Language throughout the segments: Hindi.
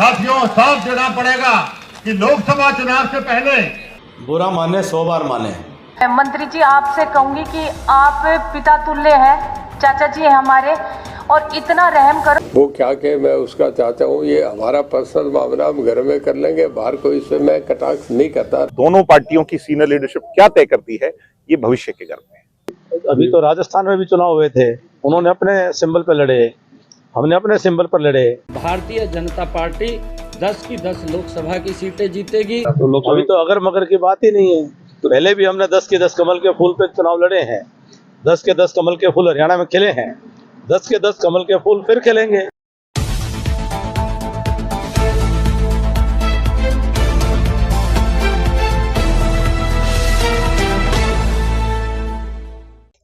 साथियों साफ देना पड़ेगा कि लोकसभा चुनाव से पहले बुरा माने 100 बार माने। मंत्री जी, आपसे कहूंगी कि आप पिता तुल्य हैं, चाचा जी हैं हमारे, और इतना रहम करो। वो क्या कहे, मैं उसका चाहता हूँ, ये हमारा पर्सनल मामला हम घर में कर लेंगे, बाहर कोई इसमें मैं कटाक्ष नहीं करता। दोनों पार्टियों की सीनियर लीडरशिप क्या तय करती है, ये भविष्य के गर्भ में। अभी तो राजस्थान में भी चुनाव हुए थे, उन्होंने अपने सिंबल पर लड़े, हमने अपने सिंबल पर लड़े। भारतीय जनता पार्टी 10 की 10 लोकसभा की सीटें जीतेगी। तो अभी तो अगर मगर की बात ही नहीं है। तो पहले भी हमने 10 के 10 कमल के फूल पे चुनाव लड़े हैं, 10 के 10 कमल के फूल हरियाणा में खिले हैं, 10 के 10 कमल के फूल फिर खिलेंगे।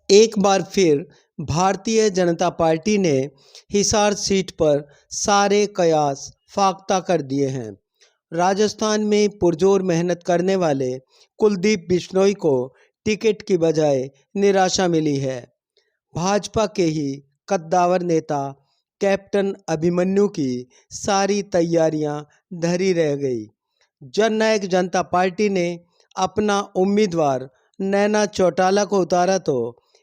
एक बार फिर भारतीय जनता पार्टी ने हिसार सीट पर सारे कयास फाख्ता कर दिए हैं। राजस्थान में पुरजोर मेहनत करने वाले कुलदीप बिश्नोई को टिकट की बजाय निराशा मिली है। भाजपा के ही कद्दावर नेता कैप्टन अभिमन्यु की सारी तैयारियां धरी रह गई। जननायक जनता पार्टी ने अपना उम्मीदवार नैना चौटाला को उतारा तो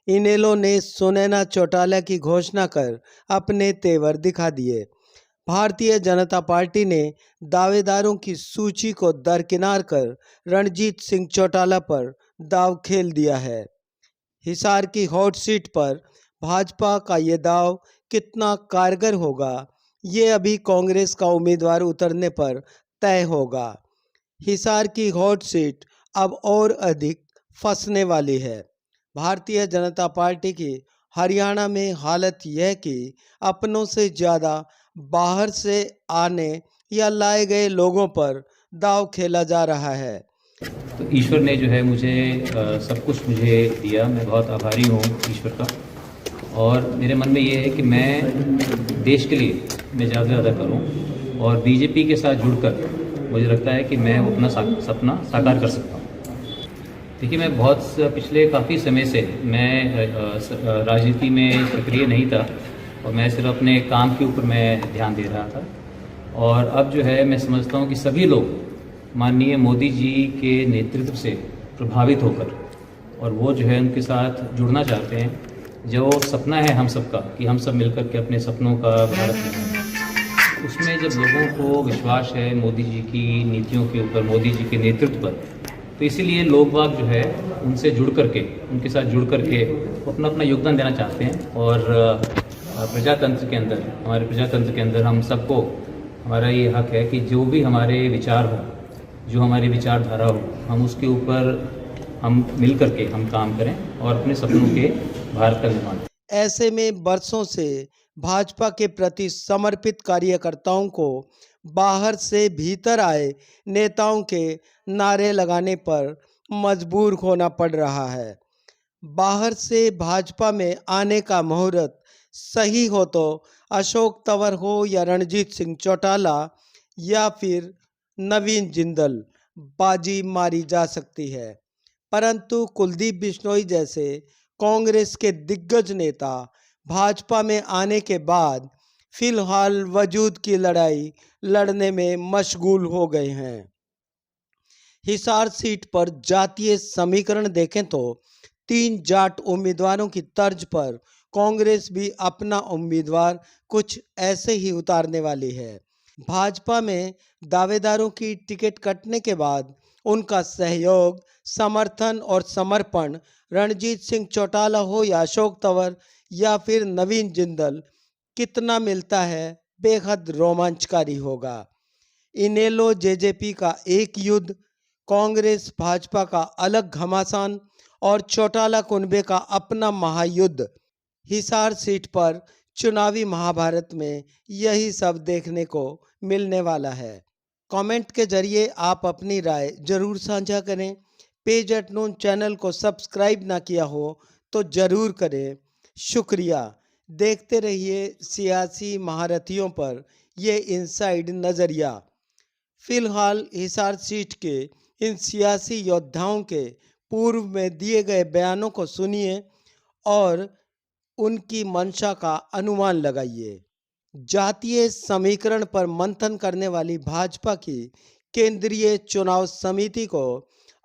इनेलो ने सुनैना चौटाला की घोषणा कर अपने तेवर दिखा दिए। भारतीय जनता पार्टी ने दावेदारों की सूची को दरकिनार कर रणजीत सिंह चौटाला पर दाव खेल दिया है। हिसार की हॉट सीट पर भाजपा का ये दाव कितना कारगर होगा, ये अभी कांग्रेस का उम्मीदवार उतरने पर तय होगा। हिसार की हॉट सीट अब और अधिक फंसने वाली है। भारतीय जनता पार्टी की हरियाणा में हालत यह कि अपनों से ज़्यादा बाहर से आने या लाए गए लोगों पर दाव खेला जा रहा है। तो ईश्वर ने जो है मुझे सब कुछ मुझे दिया, मैं बहुत आभारी हूँ ईश्वर का। और मेरे मन में ये है कि मैं देश के लिए मैं ज़्यादा से ज़्यादा करूँ, और बीजेपी के साथ जुड़कर मुझे लगता है कि मैं अपना सपना साकार कर सकता हूँ। देखिए, मैं बहुत पिछले काफ़ी समय से मैं राजनीति में सक्रिय नहीं था, और मैं सिर्फ अपने काम के ऊपर मैं ध्यान दे रहा था। और अब जो है मैं समझता हूँ कि सभी लोग माननीय मोदी जी के नेतृत्व से प्रभावित होकर, और वो जो है उनके साथ जुड़ना चाहते हैं। जो सपना है हम सबका कि हम सब मिलकर के अपने सपनों का भारत बनाएं, उसमें जब लोगों को विश्वास है मोदी जी की नीतियों के ऊपर, मोदी जी के नेतृत्व पर, तो इसीलिए लोग बाग जो है उनसे जुड़ करके, उनके साथ जुड़ करके अपना अपना योगदान देना चाहते हैं। और प्रजातंत्र के अंदर, हमारे प्रजातंत्र के अंदर हम सबको, हमारा ये हक है कि जो भी हमारे विचार हो, जो हमारी विचारधारा हो, हम उसके ऊपर हम मिल करके हम काम करें और अपने सपनों के भारत का निर्माण करें। ऐसे में बरसों से भाजपा के प्रति समर्पित कार्यकर्ताओं को बाहर से भीतर आए नेताओं के नारे लगाने पर मजबूर होना पड़ रहा है। बाहर से भाजपा में आने का मुहूर्त सही हो तो अशोक तंवर हो या रणजीत सिंह चौटाला या फिर नवीन जिंदल, बाजी मारी जा सकती है। परंतु कुलदीप बिश्नोई जैसे कांग्रेस के दिग्गज नेता भाजपा में आने के बाद फिलहाल वजूद की लड़ाई लड़ने में मशगूल हो गए हैं। हिसार सीट पर जातीय समीकरण देखें तो 3 जाट उम्मीदवारों की तर्ज पर कांग्रेस भी अपना उम्मीदवार कुछ ऐसे ही उतारने वाली है। भाजपा में दावेदारों की टिकट कटने के बाद उनका सहयोग, समर्थन और समर्पण रणजीत सिंह चौटाला हो या अशोक तंवर या फिर नवीन जिंदल कितना मिलता है, बेहद रोमांचकारी होगा। इनेलो जेजेपी का एक युद्ध, कांग्रेस भाजपा का अलग घमासान और चौटाला कुनबे का अपना महायुद्ध। हिसार सीट पर चुनावी महाभारत में यही सब देखने को मिलने वाला है। कमेंट के जरिए आप अपनी राय जरूर साझा करें। पेज एट नून चैनल को सब्सक्राइब ना किया हो तो ज़रूर करें। शुक्रिया। देखते रहिए सियासी महारथियों पर ये इनसाइड नज़रिया। फिलहाल हिसार सीट के इन सियासी योद्धाओं के पूर्व में दिए गए बयानों को सुनिए और उनकी मंशा का अनुमान लगाइए। जातीय समीकरण पर मंथन करने वाली भाजपा की केंद्रीय चुनाव समिति को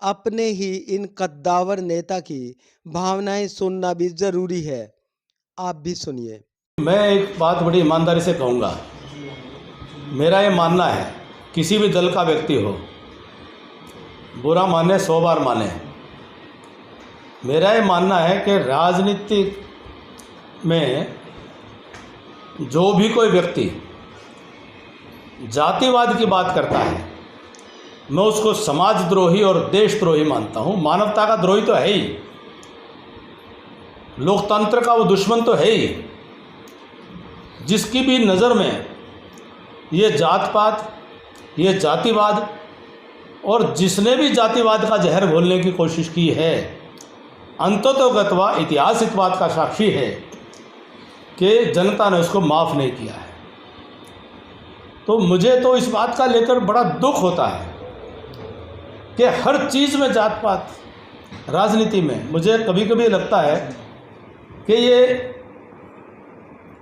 अपने ही इन कद्दावर नेता की भावनाएं सुनना भी जरूरी है। आप भी सुनिए। मैं एक बात बड़ी ईमानदारी से कहूँगा, मेरा ये मानना है, किसी भी दल का व्यक्ति हो, बुरा माने 100 बार माने, मेरा ये मानना है कि राजनीति में जो भी कोई व्यक्ति जातिवाद की बात करता है, मैं उसको समाजद्रोही और देशद्रोही मानता हूँ। मानवता का द्रोही तो है ही, लोकतंत्र का वो दुश्मन तो है ही। जिसकी भी नज़र में ये जात पात, ये जातिवाद, और जिसने भी जातिवाद का जहर घोलने की कोशिश की है, अंततोगत्वा इतिहास इस बात का साक्षी है कि जनता ने उसको माफ़ नहीं किया है। तो मुझे तो इस बात का लेकर बड़ा दुख होता है कि हर चीज़ में जात पात, राजनीति में मुझे कभी कभी लगता है कि ये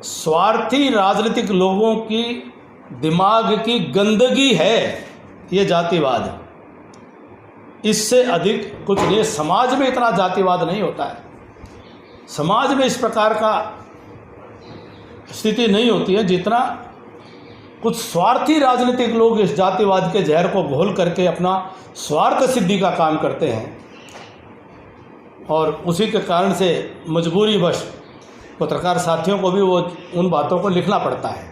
स्वार्थी राजनीतिक लोगों की दिमाग की गंदगी है ये जातिवाद। इससे अधिक कुछ नहीं। समाज में इतना जातिवाद नहीं होता है, समाज में इस प्रकार का स्थिति नहीं होती है जितना कुछ स्वार्थी राजनीतिक लोग इस जातिवाद के जहर को घोल करके अपना स्वार्थ सिद्धि का काम करते हैं, और उसी के कारण से मजबूरीवश पत्रकार साथियों को भी वो उन बातों को लिखना पड़ता है।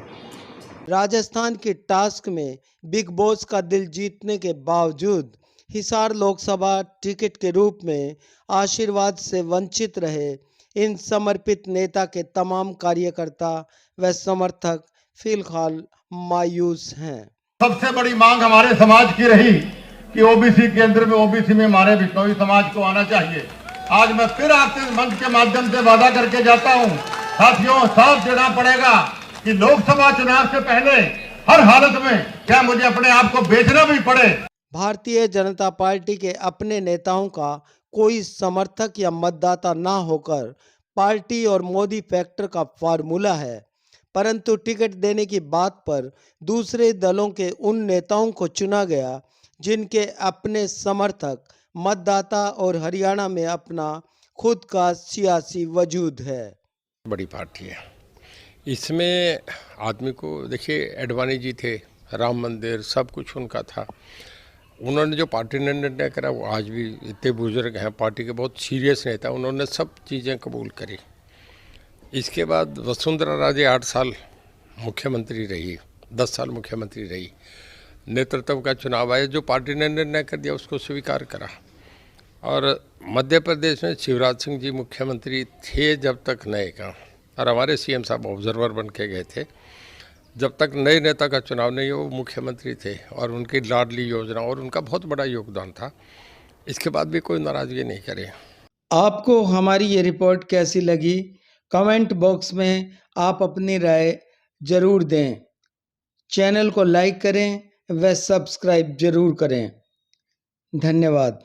राजस्थान के टास्क में बिग बॉस का दिल जीतने के बावजूद हिसार लोकसभा टिकट के रूप में आशीर्वाद से वंचित रहे इन समर्पित नेता के तमाम कार्यकर्ता व समर्थक फिलहाल मायूस हैं। सबसे बड़ी मांग हमारे समाज की रही कि ओबीसी केंद्र में, ओबीसी में हमारे बिश्नोई समाज को आना चाहिए। आज मैं फिर आपके मंच के माध्यम से वादा करके जाता हूं, साथियों, साफ देना पड़ेगा कि लोकसभा चुनाव से पहले हर हालत में क्या मुझे अपने आप को बेचना भी पड़े। भारतीय जनता पार्टी के अपने नेताओं का कोई समर्थक या मतदाता ना होकर पार्टी और मोदी फैक्टर का फार्मूला है, परंतु टिकट देने की बात पर दूसरे दलों के उन नेताओं को चुना गया जिनके अपने समर्थक, मतदाता और हरियाणा में अपना खुद का सियासी वजूद है। बड़ी पार्टी है, इसमें आदमी को देखिए, एडवाणी जी थे, राम मंदिर सब कुछ उनका था। उन्होंने जो पार्टी ने निर्णय करा, वो आज भी इतने बुजुर्ग हैं, पार्टी के बहुत सीरियस नेता, उन्होंने सब चीज़ें कबूल करी। इसके बाद वसुंधरा राजे 8 साल मुख्यमंत्री रही, 10 साल मुख्यमंत्री रही, नेतृत्व का चुनाव आया, जो पार्टी ने निर्णय कर दिया उसको स्वीकार करा। और मध्य प्रदेश में शिवराज सिंह जी मुख्यमंत्री थे जब तक नए का, और हमारे सीएम साहब ऑब्जर्वर बन के गए थे, जब तक नए नेता का चुनाव नहीं हो वो मुख्यमंत्री थे, और उनकी लाडली योजना और उनका बहुत बड़ा योगदान था। इसके बाद भी कोई नाराज़गी नहीं करे। आपको हमारी ये रिपोर्ट कैसी लगी, कमेंट बॉक्स में आप अपनी राय जरूर दें। चैनल को लाइक करें व सब्सक्राइब जरूर करें। धन्यवाद।